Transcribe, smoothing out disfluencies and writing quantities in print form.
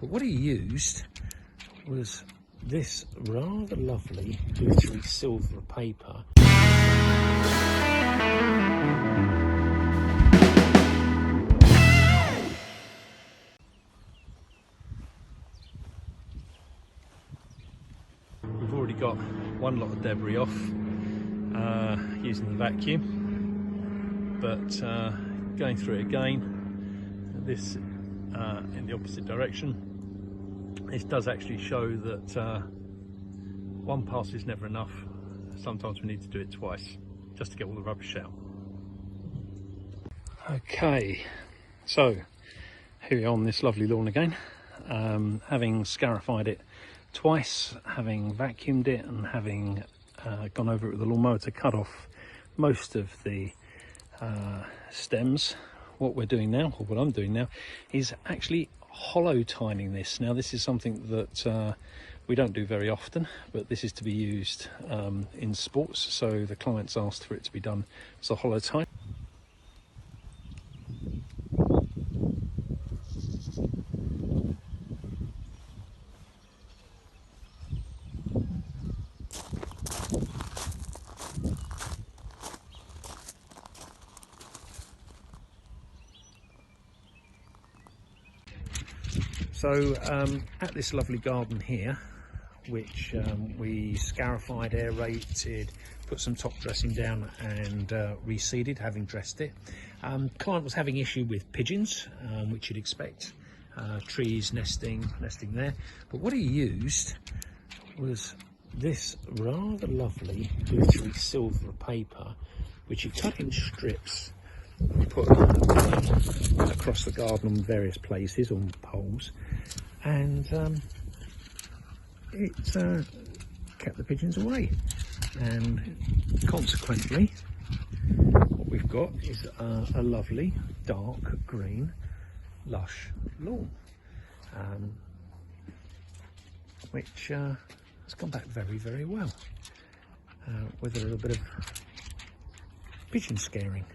But what he used was this rather lovely glittery silver paper. We've already got one lot of debris off using the vacuum, but going through it again, this in the opposite direction, this does actually show that one pass is never enough. Sometimes we need to do it twice just to get all the rubbish out. Okay, so here we are on this lovely lawn again, having scarified it twice, having vacuumed it and having gone over it with a lawnmower to cut off most of the stems. What we're doing now, or what I'm doing now, is actually hollow tining this. Now this is something that we don't do very often, but this is to be used in sports, so the clients asked for it to be done as a hollow tine. So at this lovely garden here, which we scarified, aerated, put some top dressing down and reseeded, having dressed it. Client was having issue with pigeons, which you'd expect, trees nesting there. But what he used was this rather lovely glittery silver paper, which he cut in strips, put across the garden on various places on poles, and it kept the pigeons away. And consequently, what we've got is a lovely dark green lush lawn, which has come back very, very well with a little bit of pigeon scaring.